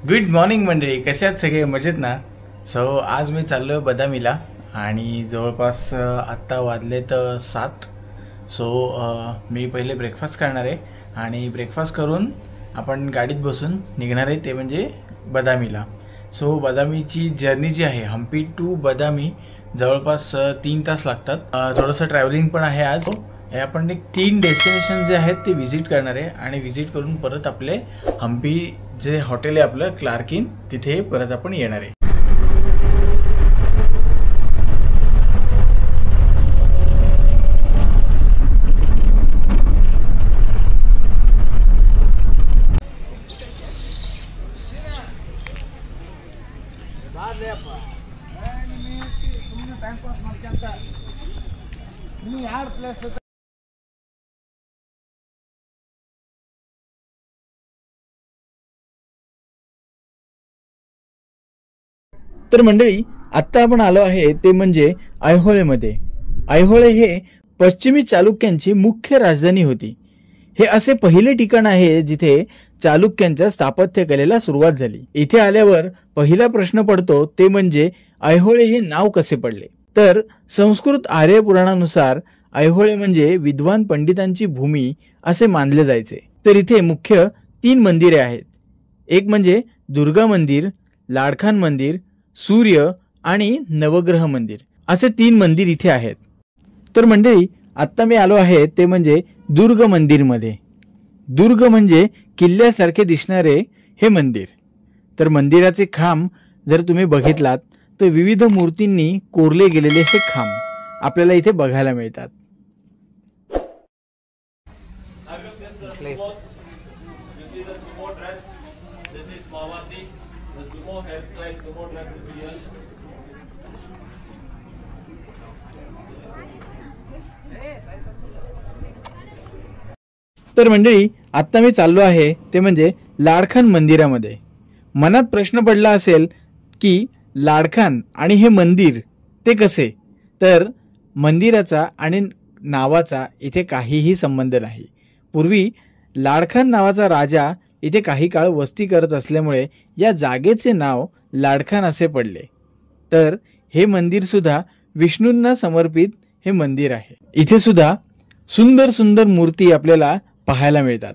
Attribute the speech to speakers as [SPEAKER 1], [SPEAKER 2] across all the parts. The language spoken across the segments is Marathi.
[SPEAKER 1] गुड मॉर्निंग मंडळी, कसे आहात सगळे? मजेत ना? आज मी चाललो आहे बदामीला आणि जवळपास आत्ता वाजलेत 7. मी पहिले ब्रेकफास्ट करणार आहे आणि ब्रेकफास्ट करून आपण गाडीत बसून निघणार आहे, ते म्हणजे बदामीला. बदामीची जर्नी जी आहे हम्पी टू बदामी जवळपास 3 तास लागतात. थोडंसं ट्रॅव्हलिंग पण आहे आज. हे आपण एक 3 डेस्टिनेशन जे आहेत ते व्हिजिट करणार आहे आणि व्हिजिट करून परत आपले हम्पी जे हॉटेल आहे आपलं क्लार्क इन, तिथे परत आपण येणार आहे. तर मंडळी, आत्ता आपण आलो आहे ते म्हणजे ऐहोळेमध्ये. ऐहोळे हे पश्चिमी चालुक्यांची मुख्य राजधानी होती. हे असे पहिले ठिकाण आहे जिथे चालुक्यांच्या स्थापत्य कलेला सुरुवात झाली. इथे आल्यावर पहिला प्रश्न पडतो ते म्हणजे ऐहोळे हे नाव कसे पडले. तर संस्कृत आर्य पुराणानुसार ऐहोळे म्हणजे विद्वान पंडितांची भूमी असे मानले जायचे. तर इथे मुख्य 3 मंदिरे आहेत. एक म्हणजे दुर्गा मंदिर, लाडखान मंदिर, सूर्य आणि नवग्रह मंदिर, असे 3 मंदिर इथे आहेत. तर मंडळी, आत्ता मी आलो आहे ते म्हणजे दुर्ग मंदिरमध्ये. दुर्ग म्हणजे किल्ल्यासारखे दिसणारे हे मंदिर. तर मंदिराचे खांब जर तुम्ही बघितलात तर विविध मूर्तींनी कोरले गेलेले हे खांब आपल्याला इथे बघायला मिळतात. तर मंडळी, आता मी चाललो आहे ते म्हणजे लाडखान मंदिरामध्ये. मनात प्रश्न पडला असेल की लाडखान आणि हे मंदिर ते कसे. तर मंदिराचा आणि नावाचा इथे काहीही संबंध नाही. पूर्वी लाडखान नावाचा राजा इथे काही काळ वस्ती करत असल्यामुळे या जागेचे नाव लाडखान असे पडले. तर हे मंदिर सुद्धा विष्णूंना समर्पित हे मंदिर आहे. इथे सुद्धा सुंदर सुंदर मूर्ती आपल्याला पाहायला मिळतात.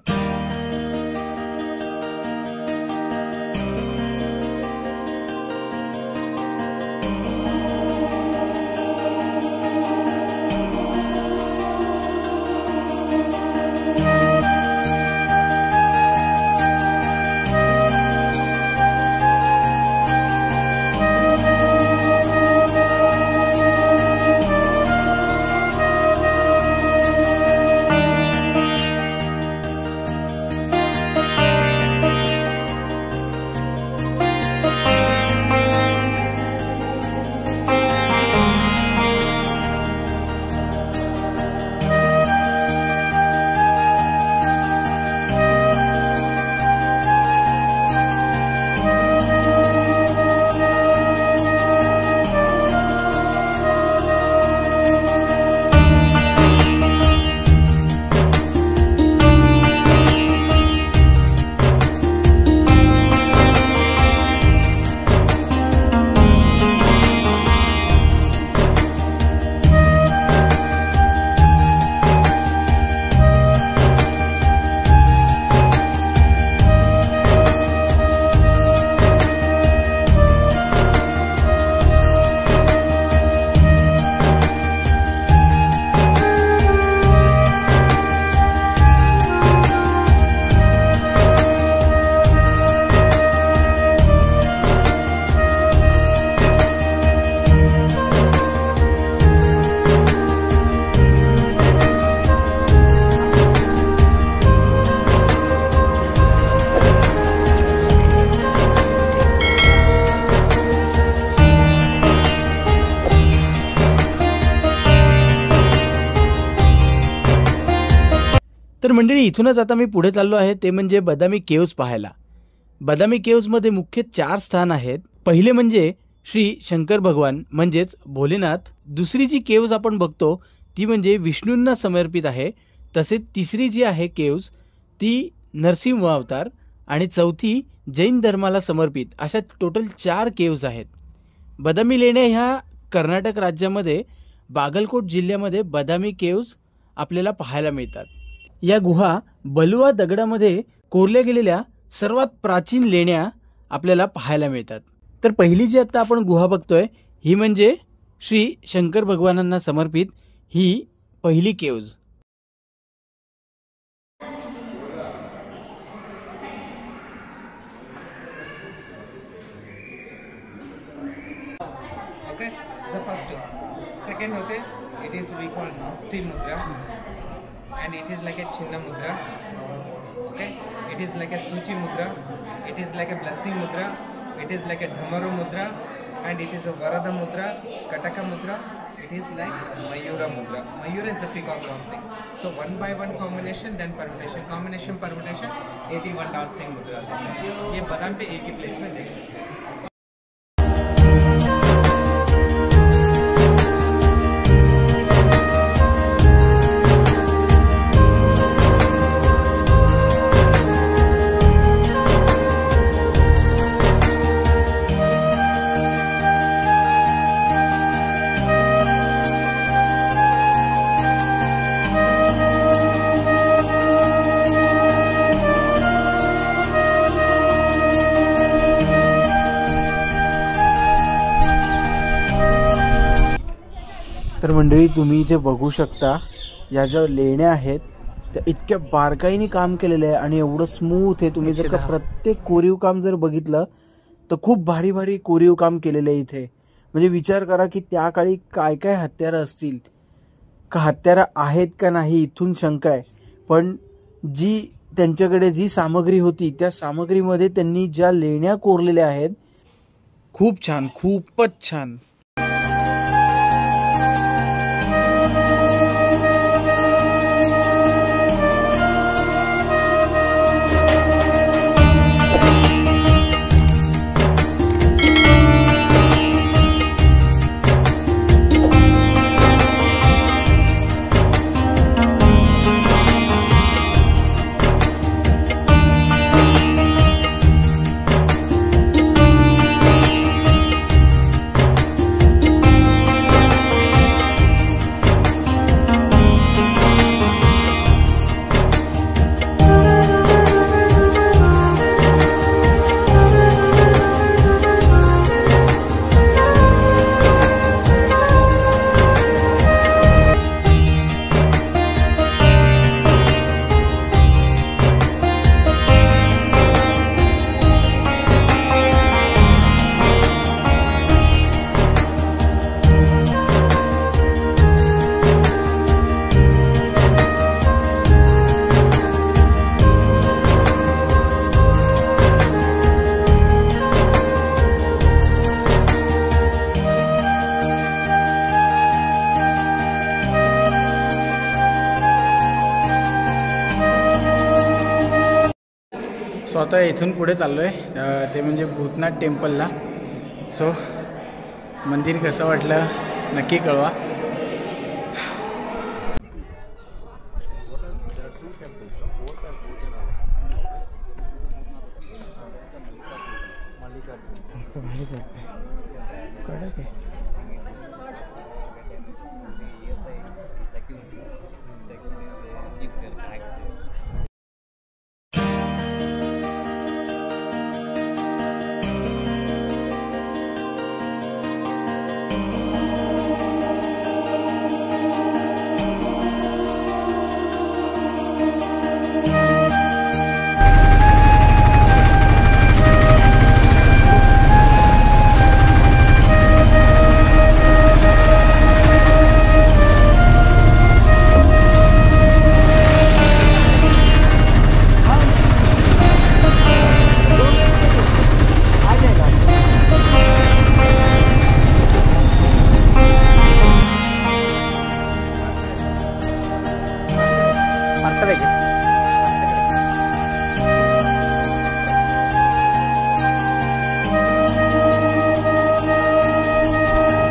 [SPEAKER 1] तर मंडळी, इथूनच आता मी पुढे चाललो आहे ते म्हणजे बदामी केव्ज पाहायला. बदामी केव्जमध्ये मुख्य 4 स्थान आहेत. पहिले म्हणजे श्री शंकर भगवान म्हणजेच भोलेनाथ. दुसरी जी केव्ज आपण बघतो ती म्हणजे विष्णूंना समर्पित आहे. तसेच तिसरी जी आहे केव्ज ती नरसिंह अवतार आणि चौथी जैन धर्माला समर्पित अशा टोटल 4 केव्ज आहेत. बदामी लेण्या ह्या कर्नाटक राज्यामध्ये बागलकोट जिल्ह्यामध्ये बदामी केव्ज आपल्याला पाहायला मिळतात. या गुहा बलुआ दगडामध्ये कोरल्या गेलेल्या सर्वात प्राचीन लेण्या आपल्याला पाहायला मिळतात. तर पहिली जी आता आपण गुहा बघतोय ही म्हणजे श्री शंकर भगवानांना समर्पित ही पहिली caves.
[SPEAKER 2] Okay, the first, second hote, it is we call Hasti Mudra, and it is like a Chinna Mudra. Okay, it is like a Suchi Mudra, it is like a Blessing Mudra, it is like a Dhamaru Mudra, and it is a Varada Mudra, Kataka Mudra. It is like Mayura Mudra. Mayura is the peacock dancing. So one by one combination, then permutation, combination, permutation, 81 dancing mudras. ये बादाम पे एक ही प्लेस में देख सकते हैं.
[SPEAKER 1] तर मंडळी तुम्ही इथे बघू शकता या ज्या लेण्या आहेत त्या इतक्या बारकाईने काम केलेलं आहे आणि एवढं स्मूथ आहे. तुम्ही जर का प्रत्येक कोरीव काम जर बघितलं तर खूप भारी भारी कोरीव काम केलेलं आहे इथे. म्हणजे विचार करा की त्या काळी काय काय हत्यारं असतील, का हत्यारं आहेत का नाही इथून शंका आहे. पण जी त्यांच्याकडे जी सामग्री होती त्या सामग्रीमध्ये त्यांनी ज्या लेण्या कोरलेल्या आहेत खूप छान, खूपच छान. सो आता इथून पुढे चाललो आहे ते म्हणजे भूतनाथ टेम्पलला. सो मंदिर कसं वाटलं नक्की कळवा.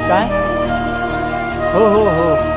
[SPEAKER 1] काय? हो हो हो.